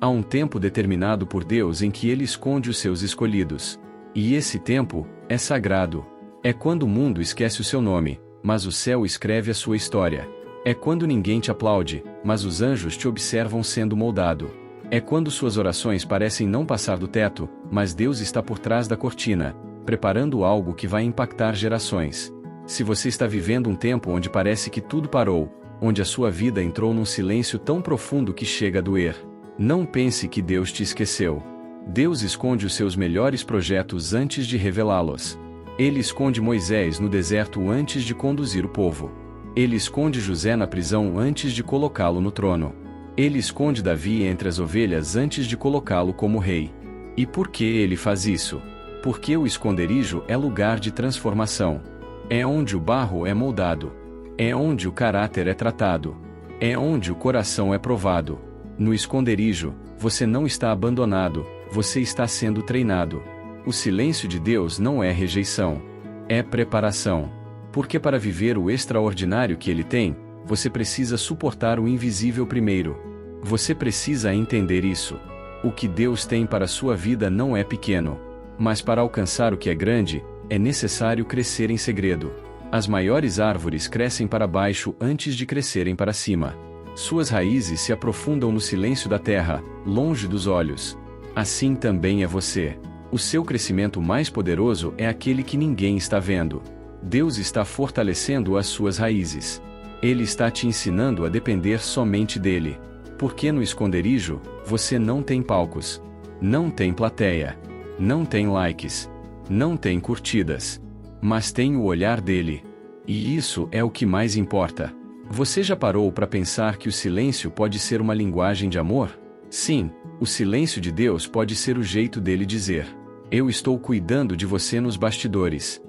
Há um tempo determinado por Deus em que Ele esconde os seus escolhidos. E esse tempo é sagrado. É quando o mundo esquece o seu nome, mas o céu escreve a sua história. É quando ninguém te aplaude, mas os anjos te observam sendo moldado. É quando suas orações parecem não passar do teto, mas Deus está por trás da cortina, preparando algo que vai impactar gerações. Se você está vivendo um tempo onde parece que tudo parou, onde a sua vida entrou num silêncio tão profundo que chega a doer, não pense que Deus te esqueceu. Deus esconde os seus melhores projetos antes de revelá-los. Ele esconde Moisés no deserto antes de conduzir o povo. Ele esconde José na prisão antes de colocá-lo no trono. Ele esconde Davi entre as ovelhas antes de colocá-lo como rei. E por que ele faz isso? Porque o esconderijo é lugar de transformação. É onde o barro é moldado. É onde o caráter é tratado. É onde o coração é provado. No esconderijo, você não está abandonado, você está sendo treinado. O silêncio de Deus não é rejeição. É preparação. Porque para viver o extraordinário que Ele tem, você precisa suportar o invisível primeiro. Você precisa entender isso. O que Deus tem para a sua vida não é pequeno. Mas para alcançar o que é grande, é necessário crescer em segredo. As maiores árvores crescem para baixo antes de crescerem para cima. Suas raízes se aprofundam no silêncio da terra, longe dos olhos. Assim também é você. O seu crescimento mais poderoso é aquele que ninguém está vendo. Deus está fortalecendo as suas raízes. Ele está te ensinando a depender somente dele. Porque no esconderijo, você não tem palcos. Não tem plateia. Não tem likes. Não tem curtidas. Mas tem o olhar dele. E isso é o que mais importa. Você já parou para pensar que o silêncio pode ser uma linguagem de amor? Sim, o silêncio de Deus pode ser o jeito dele dizer: eu estou cuidando de você nos bastidores.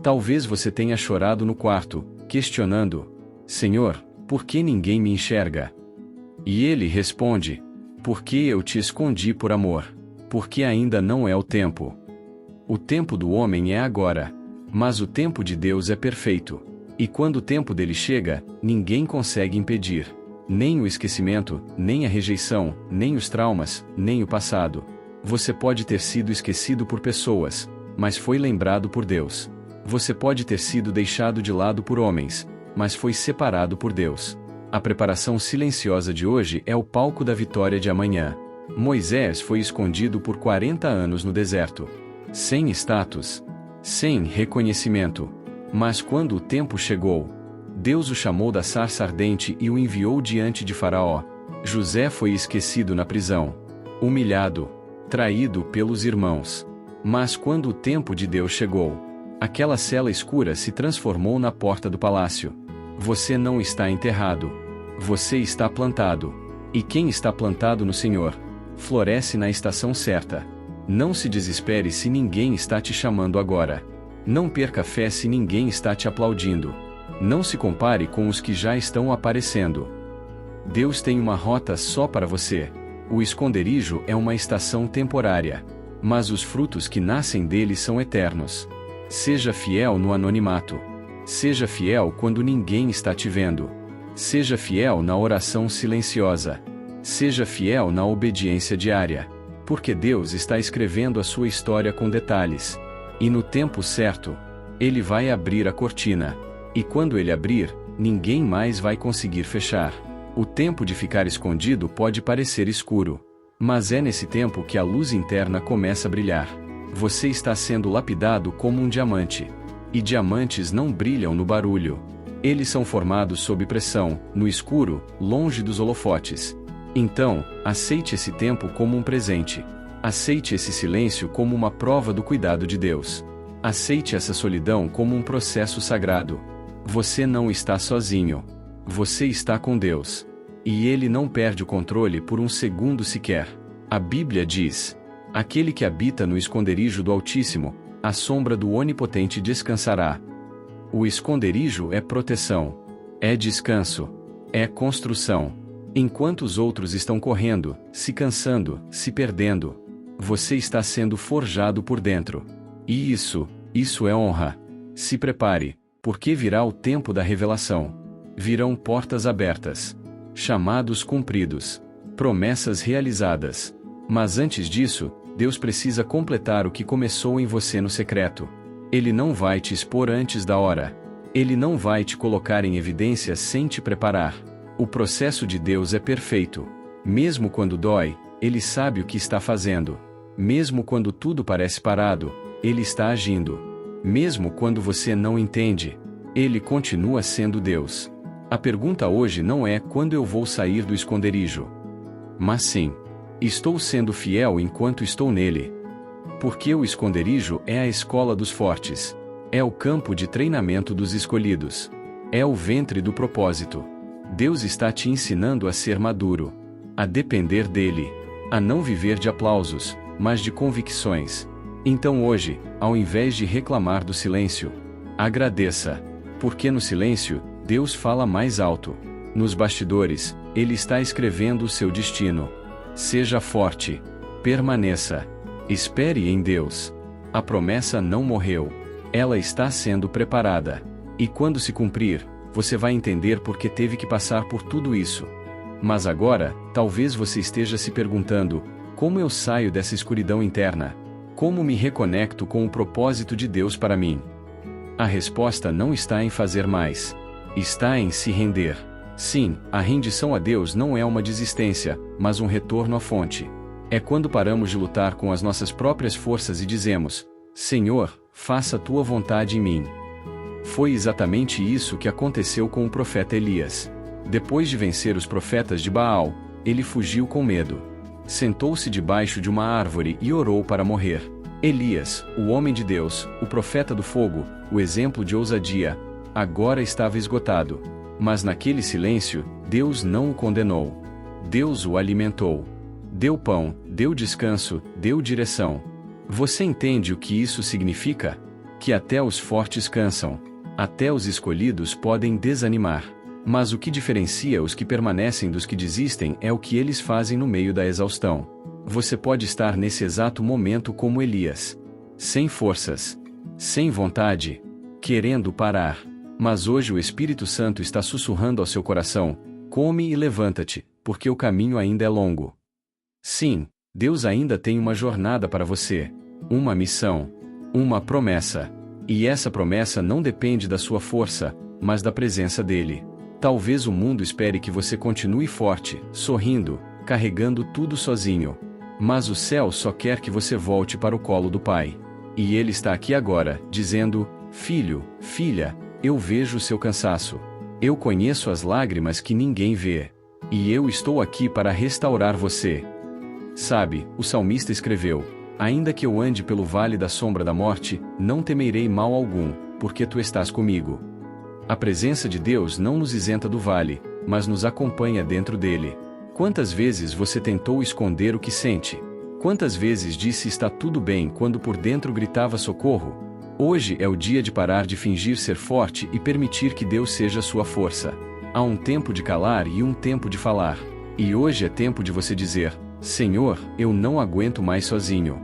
Talvez você tenha chorado no quarto, questionando: Senhor, por que ninguém me enxerga? E ele responde: porque eu te escondi por amor. Porque ainda não é o tempo. O tempo do homem é agora. Mas o tempo de Deus é perfeito. E quando o tempo dele chega, ninguém consegue impedir. Nem o esquecimento, nem a rejeição, nem os traumas, nem o passado. Você pode ter sido esquecido por pessoas, mas foi lembrado por Deus. Você pode ter sido deixado de lado por homens, mas foi separado por Deus. A preparação silenciosa de hoje é o palco da vitória de amanhã. Moisés foi escondido por 40 anos no deserto. Sem status. Sem reconhecimento. Mas quando o tempo chegou, Deus o chamou da sarça ardente e o enviou diante de Faraó. José foi esquecido na prisão. Humilhado. Traído pelos irmãos. Mas quando o tempo de Deus chegou, aquela cela escura se transformou na porta do palácio. Você não está enterrado. Você está plantado. E quem está plantado no Senhor, floresce na estação certa. Não se desespere se ninguém está te chamando agora. Não perca fé se ninguém está te aplaudindo. Não se compare com os que já estão aparecendo. Deus tem uma rota só para você. O esconderijo é uma estação temporária. Mas os frutos que nascem dele são eternos. Seja fiel no anonimato. Seja fiel quando ninguém está te vendo. Seja fiel na oração silenciosa. Seja fiel na obediência diária. Porque Deus está escrevendo a sua história com detalhes. E no tempo certo, Ele vai abrir a cortina. E quando Ele abrir, ninguém mais vai conseguir fechar. O tempo de ficar escondido pode parecer escuro. Mas é nesse tempo que a luz interna começa a brilhar. Você está sendo lapidado como um diamante. E diamantes não brilham no barulho. Eles são formados sob pressão, no escuro, longe dos holofotes. Então, aceite esse tempo como um presente. Aceite esse silêncio como uma prova do cuidado de Deus. Aceite essa solidão como um processo sagrado. Você não está sozinho. Você está com Deus. E Ele não perde o controle por um segundo sequer. A Bíblia diz: aquele que habita no esconderijo do Altíssimo, à sombra do Onipotente descansará. O esconderijo é proteção. É descanso. É construção. Enquanto os outros estão correndo, se cansando, se perdendo, você está sendo forjado por dentro. E isso é honra. Se prepare, porque virá o tempo da revelação. Virão portas abertas. Chamados cumpridos. promessas realizadas. Mas antes disso, Deus precisa completar o que começou em você no secreto. Ele não vai te expor antes da hora. Ele não vai te colocar em evidência sem te preparar. O processo de Deus é perfeito. Mesmo quando dói, Ele sabe o que está fazendo. Mesmo quando tudo parece parado, Ele está agindo. Mesmo quando você não entende, Ele continua sendo Deus. A pergunta hoje não é quando eu vou sair do esconderijo. Mas sim, estou sendo fiel enquanto estou nele. Porque o esconderijo é a escola dos fortes. É o campo de treinamento dos escolhidos. É o ventre do propósito. Deus está te ensinando a ser maduro. A depender dele. A não viver de aplausos, mas de convicções. Então hoje, ao invés de reclamar do silêncio, agradeça. Porque no silêncio, Deus fala mais alto. Nos bastidores, Ele está escrevendo o seu destino. Seja forte. Permaneça. Espere em Deus. A promessa não morreu. Ela está sendo preparada. E quando se cumprir, você vai entender por que teve que passar por tudo isso. Mas agora, talvez você esteja se perguntando: como eu saio dessa escuridão interna? Como me reconecto com o propósito de Deus para mim? A resposta não está em fazer mais. Está em se render. Sim, a rendição a Deus não é uma desistência, mas um retorno à fonte. É quando paramos de lutar com as nossas próprias forças e dizemos: Senhor, faça a tua vontade em mim. Foi exatamente isso que aconteceu com o profeta Elias. Depois de vencer os profetas de Baal, ele fugiu com medo. Sentou-se debaixo de uma árvore e orou para morrer. Elias, o homem de Deus, o profeta do fogo, o exemplo de ousadia, agora estava esgotado. Mas naquele silêncio, Deus não o condenou. Deus o alimentou. Deu pão, deu descanso, deu direção. Você entende o que isso significa? Que até os fortes cansam. Até os escolhidos podem desanimar. Mas o que diferencia os que permanecem dos que desistem é o que eles fazem no meio da exaustão. Você pode estar nesse exato momento como Elias. Sem forças. Sem vontade. Querendo parar. Mas hoje o Espírito Santo está sussurrando ao seu coração: come e levanta-te, porque o caminho ainda é longo. Sim, Deus ainda tem uma jornada para você. Uma missão. Uma promessa. E essa promessa não depende da sua força, mas da presença dele. Talvez o mundo espere que você continue forte, sorrindo, carregando tudo sozinho. Mas o céu só quer que você volte para o colo do Pai. E Ele está aqui agora, dizendo: filho, filha, eu vejo o seu cansaço. Eu conheço as lágrimas que ninguém vê. E eu estou aqui para restaurar você. Sabe, o salmista escreveu: ainda que eu ande pelo vale da sombra da morte, não temerei mal algum, porque tu estás comigo. A presença de Deus não nos isenta do vale, mas nos acompanha dentro dele. Quantas vezes você tentou esconder o que sente? Quantas vezes disse está tudo bem quando por dentro gritava socorro? Hoje é o dia de parar de fingir ser forte e permitir que Deus seja sua força. Há um tempo de calar e um tempo de falar. E hoje é tempo de você dizer: Senhor, eu não aguento mais sozinho.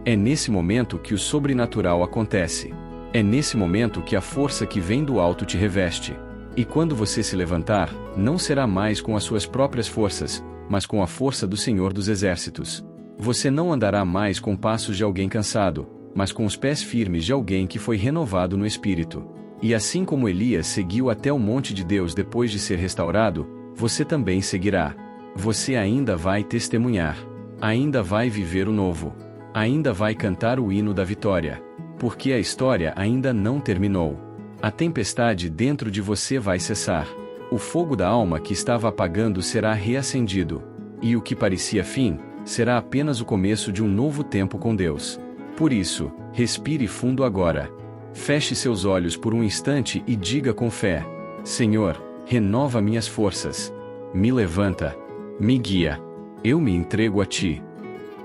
É nesse momento que o sobrenatural acontece. É nesse momento que a força que vem do alto te reveste. E quando você se levantar, não será mais com as suas próprias forças, mas com a força do Senhor dos Exércitos. Você não andará mais com passos de alguém cansado, mas com os pés firmes de alguém que foi renovado no Espírito. E assim como Elias seguiu até o monte de Deus depois de ser restaurado, você também seguirá. Você ainda vai testemunhar. Ainda vai viver o novo. Ainda vai cantar o hino da vitória. Porque a história ainda não terminou. A tempestade dentro de você vai cessar. O fogo da alma que estava apagando será reacendido. E o que parecia fim, será apenas o começo de um novo tempo com Deus. Por isso, respire fundo agora. Feche seus olhos por um instante e diga com fé: Senhor, renova minhas forças. Me levanta. Me guia. Eu me entrego a Ti.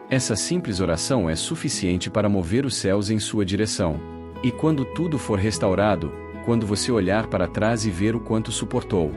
Essa simples oração é suficiente para mover os céus em sua direção. E quando tudo for restaurado, quando você olhar para trás e ver o quanto suportou,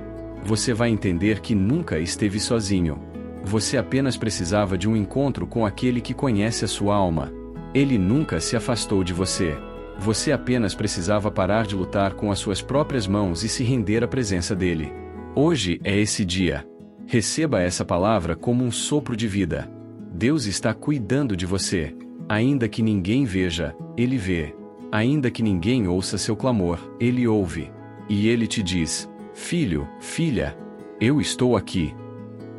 você vai entender que nunca esteve sozinho. Você apenas precisava de um encontro com aquele que conhece a sua alma. Ele nunca se afastou de você. Você apenas precisava parar de lutar com as suas próprias mãos e se render à presença dele. Hoje é esse dia. Receba essa palavra como um sopro de vida. Deus está cuidando de você. Ainda que ninguém veja, Ele vê. Ainda que ninguém ouça seu clamor, Ele ouve. E Ele te diz: filho, filha, eu estou aqui.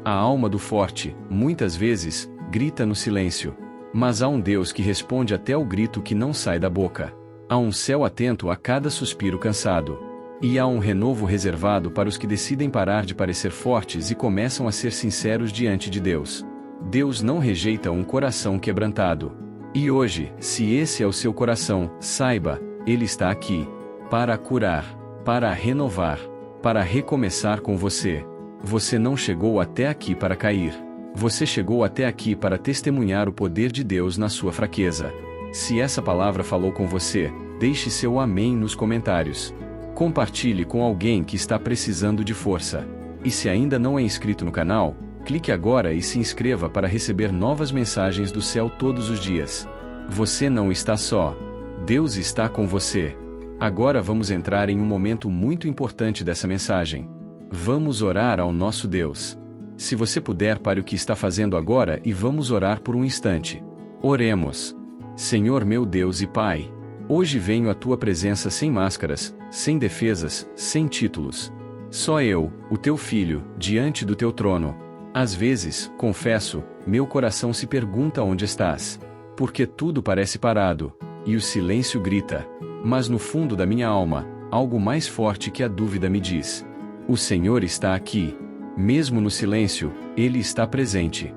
A alma do forte, muitas vezes, grita no silêncio. Mas há um Deus que responde até o grito que não sai da boca. Há um céu atento a cada suspiro cansado. E há um renovo reservado para os que decidem parar de parecer fortes e começam a ser sinceros diante de Deus. Deus não rejeita um coração quebrantado. E hoje, se esse é o seu coração, saiba, Ele está aqui. Para curar, para renovar, para recomeçar com você. Você não chegou até aqui para cair. Você chegou até aqui para testemunhar o poder de Deus na sua fraqueza. Se essa palavra falou com você, deixe seu amém nos comentários. Compartilhe com alguém que está precisando de força. E se ainda não é inscrito no canal, clique agora e se inscreva para receber novas mensagens do céu todos os dias. Você não está só. Deus está com você. Agora vamos entrar em um momento muito importante dessa mensagem. Vamos orar ao nosso Deus. Se você puder, pare o que está fazendo agora e vamos orar por um instante. Oremos. Senhor meu Deus e Pai, hoje venho à Tua presença sem máscaras, sem defesas, sem títulos. Só eu, o Teu Filho, diante do Teu trono. Às vezes, confesso, meu coração se pergunta onde estás. Porque tudo parece parado, e o silêncio grita. Mas no fundo da minha alma, algo mais forte que a dúvida me diz: o Senhor está aqui. Mesmo no silêncio, Ele está presente.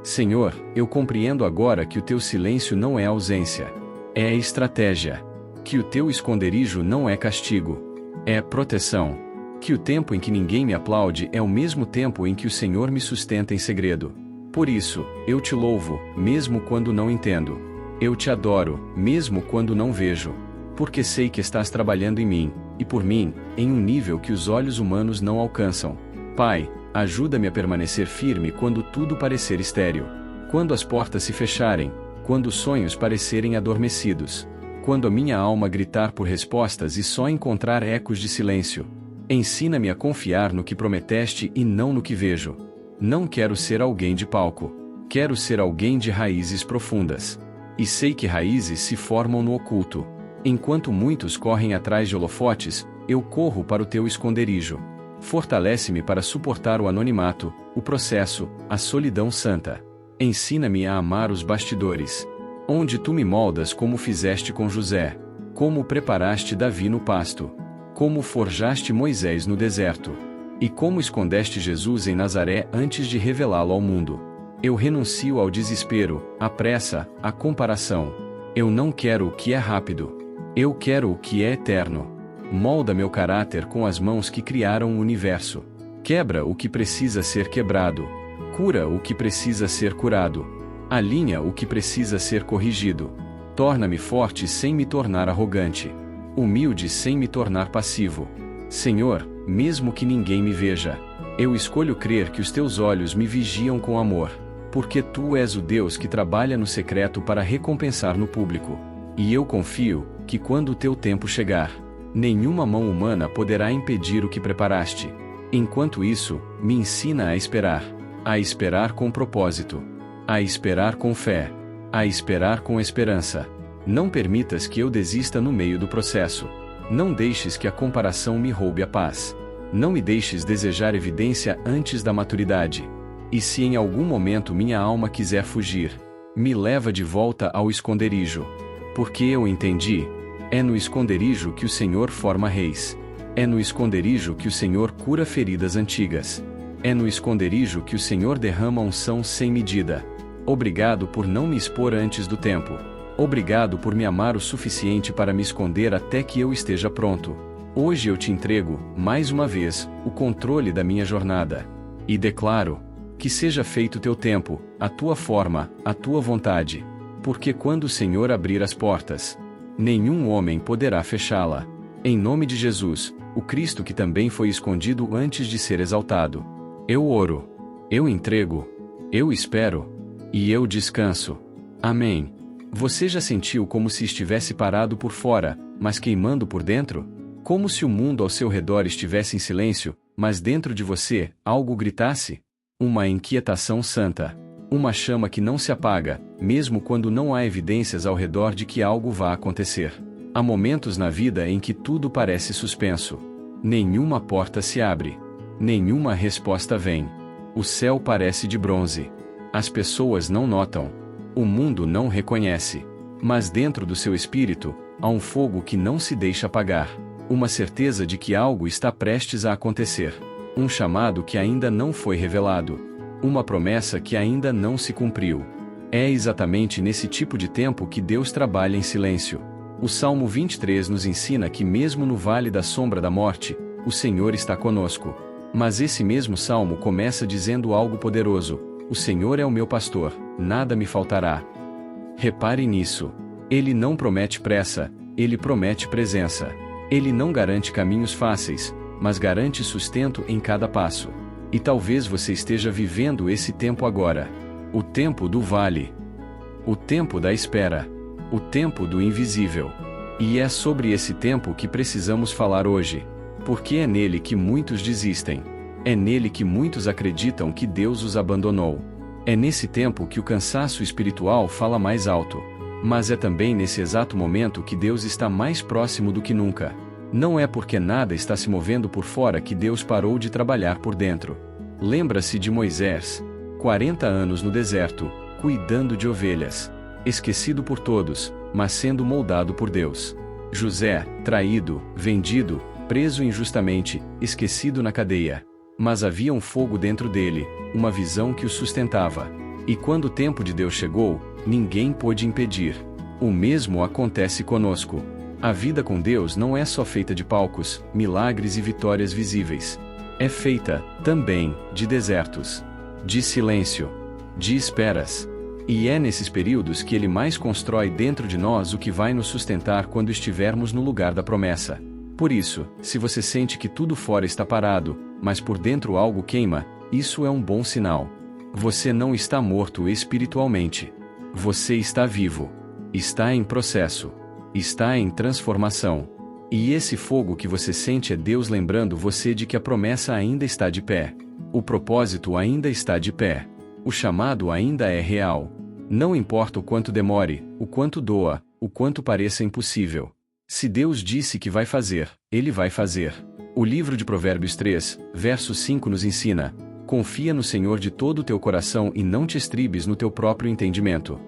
Senhor, eu compreendo agora que o Teu silêncio não é ausência. É estratégia. Que o Teu esconderijo não é castigo. É proteção. Que o tempo em que ninguém me aplaude é o mesmo tempo em que o Senhor me sustenta em segredo. Por isso, eu Te louvo, mesmo quando não entendo. Eu Te adoro, mesmo quando não vejo. Porque sei que estás trabalhando em mim, e por mim, em um nível que os olhos humanos não alcançam. Pai, ajuda-me a permanecer firme quando tudo parecer estéril. Quando as portas se fecharem, quando os sonhos parecerem adormecidos. Quando a minha alma gritar por respostas e só encontrar ecos de silêncio. Ensina-me a confiar no que prometeste e não no que vejo. Não quero ser alguém de palco. Quero ser alguém de raízes profundas. E sei que raízes se formam no oculto. Enquanto muitos correm atrás de holofotes, eu corro para o Teu esconderijo. Fortalece-me para suportar o anonimato, o processo, a solidão santa. Ensina-me a amar os bastidores. Onde Tu me moldas como fizeste com José. Como preparaste Davi no pasto. Como forjaste Moisés no deserto. E como escondeste Jesus em Nazaré antes de revelá-lo ao mundo. Eu renuncio ao desespero, à pressa, à comparação. Eu não quero o que é rápido. Eu quero o que é eterno. Molda meu caráter com as mãos que criaram o universo. Quebra o que precisa ser quebrado. Cura o que precisa ser curado. Alinha o que precisa ser corrigido. Torna-me forte sem me tornar arrogante. Humilde sem me tornar passivo. Senhor, mesmo que ninguém me veja, eu escolho crer que os Teus olhos me vigiam com amor. Porque Tu és o Deus que trabalha no secreto para recompensar no público. E eu confio que quando o Teu tempo chegar, nenhuma mão humana poderá impedir o que preparaste. Enquanto isso, me ensina a esperar com propósito, a esperar com fé, a esperar com esperança. Não permitas que eu desista no meio do processo. Não deixes que a comparação me roube a paz. Não me deixes desejar evidência antes da maturidade. E se em algum momento minha alma quiser fugir, me leva de volta ao esconderijo. Porque eu entendi. É no esconderijo que o Senhor forma reis. É no esconderijo que o Senhor cura feridas antigas. É no esconderijo que o Senhor derrama unção sem medida. Obrigado por não me expor antes do tempo. Obrigado por me amar o suficiente para me esconder até que eu esteja pronto. Hoje eu Te entrego, mais uma vez, o controle da minha jornada. E declaro: que seja feito Teu tempo, a Tua forma, a Tua vontade. Porque quando o Senhor abrir as portas, nenhum homem poderá fechá-la. Em nome de Jesus, o Cristo que também foi escondido antes de ser exaltado. Eu oro. Eu entrego. Eu espero. E eu descanso. Amém. Você já sentiu como se estivesse parado por fora, mas queimando por dentro? Como se o mundo ao seu redor estivesse em silêncio, mas dentro de você, algo gritasse? Uma inquietação santa. Uma chama que não se apaga, mesmo quando não há evidências ao redor de que algo vá acontecer. Há momentos na vida em que tudo parece suspenso. Nenhuma porta se abre. Nenhuma resposta vem. O céu parece de bronze. As pessoas não notam. O mundo não reconhece. Mas dentro do seu espírito, há um fogo que não se deixa apagar. Uma certeza de que algo está prestes a acontecer. Um chamado que ainda não foi revelado. Uma promessa que ainda não se cumpriu. É exatamente nesse tipo de tempo que Deus trabalha em silêncio. O Salmo 23 nos ensina que mesmo no vale da sombra da morte, o Senhor está conosco. Mas esse mesmo salmo começa dizendo algo poderoso: o Senhor é o meu pastor, nada me faltará. Repare nisso. Ele não promete pressa, ele promete presença. Ele não garante caminhos fáceis, mas garante sustento em cada passo. E talvez você esteja vivendo esse tempo agora. O tempo do vale. O tempo da espera. O tempo do invisível. E é sobre esse tempo que precisamos falar hoje. Porque é nele que muitos desistem. É nele que muitos acreditam que Deus os abandonou. É nesse tempo que o cansaço espiritual fala mais alto. Mas é também nesse exato momento que Deus está mais próximo do que nunca. Não é porque nada está se movendo por fora que Deus parou de trabalhar por dentro. Lembra-se de Moisés, 40 anos no deserto, cuidando de ovelhas. Esquecido por todos, mas sendo moldado por Deus. José, traído, vendido, preso injustamente, esquecido na cadeia. Mas havia um fogo dentro dele, uma visão que o sustentava. E quando o tempo de Deus chegou, ninguém pôde impedir. O mesmo acontece conosco. A vida com Deus não é só feita de palcos, milagres e vitórias visíveis. É feita, também, de desertos. De silêncio. De esperas. E é nesses períodos que Ele mais constrói dentro de nós o que vai nos sustentar quando estivermos no lugar da promessa. Por isso, se você sente que tudo fora está parado, mas por dentro algo queima, isso é um bom sinal. Você não está morto espiritualmente. Você está vivo. Está em processo. Está em transformação. E esse fogo que você sente é Deus lembrando você de que a promessa ainda está de pé. O propósito ainda está de pé. O chamado ainda é real. Não importa o quanto demore, o quanto doa, o quanto pareça impossível. Se Deus disse que vai fazer, Ele vai fazer. O livro de Provérbios 3, verso 5 nos ensina: confia no Senhor de todo o teu coração e não te estribes no teu próprio entendimento.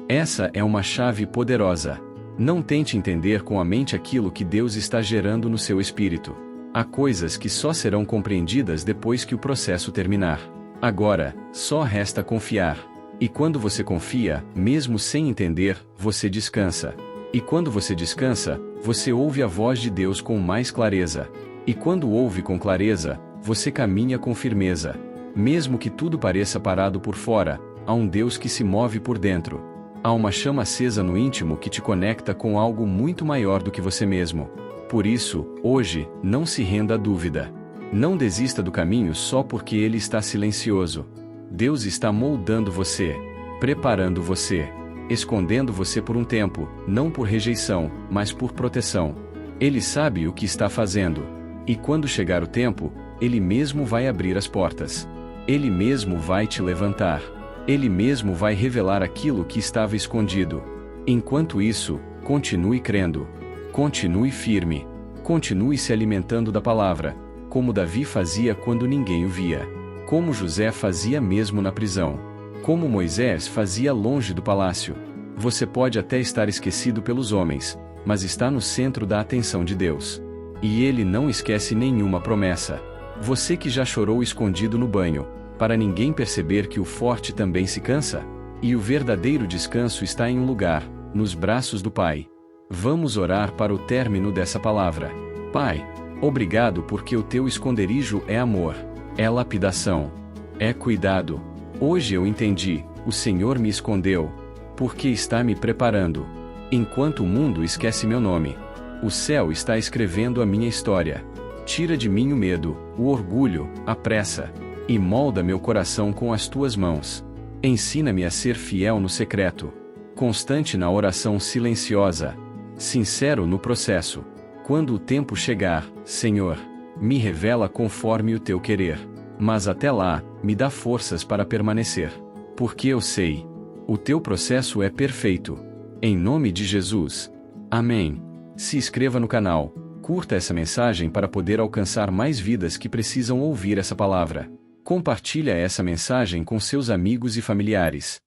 Essa é uma chave poderosa. Não tente entender com a mente aquilo que Deus está gerando no seu espírito. Há coisas que só serão compreendidas depois que o processo terminar. Agora, só resta confiar. E quando você confia, mesmo sem entender, você descansa. E quando você descansa, você ouve a voz de Deus com mais clareza. E quando ouve com clareza, você caminha com firmeza. Mesmo que tudo pareça parado por fora, há um Deus que se move por dentro. Há uma chama acesa no íntimo que te conecta com algo muito maior do que você mesmo. Por isso, hoje, não se renda à dúvida. Não desista do caminho só porque ele está silencioso. Deus está moldando você, preparando você, escondendo você por um tempo, não por rejeição, mas por proteção. Ele sabe o que está fazendo. E quando chegar o tempo, Ele mesmo vai abrir as portas. Ele mesmo vai te levantar. Ele mesmo vai revelar aquilo que estava escondido. Enquanto isso, continue crendo. Continue firme. Continue se alimentando da palavra, como Davi fazia quando ninguém o via. Como José fazia mesmo na prisão. Como Moisés fazia longe do palácio. Você pode até estar esquecido pelos homens, mas está no centro da atenção de Deus. E Ele não esquece nenhuma promessa. Você que já chorou escondido no banho, para ninguém perceber que o forte também se cansa? E o verdadeiro descanso está em um lugar, nos braços do Pai. Vamos orar para o término dessa palavra. Pai, obrigado porque o teu esconderijo é amor, é lapidação, é cuidado. Hoje eu entendi, o Senhor me escondeu, porque está me preparando. Enquanto o mundo esquece meu nome, o céu está escrevendo a minha história. Tira de mim o medo, o orgulho, a pressa, e molda meu coração com as tuas mãos. Ensina-me a ser fiel no secreto, constante na oração silenciosa, sincero no processo. Quando o tempo chegar, Senhor, Me revela conforme o teu querer. Mas até lá, me dá forças para permanecer. Porque eu sei. O teu processo é perfeito. Em nome de Jesus. Amém. Se inscreva no canal, curta essa mensagem para poder alcançar mais vidas que precisam ouvir essa palavra. Compartilha essa mensagem com seus amigos e familiares.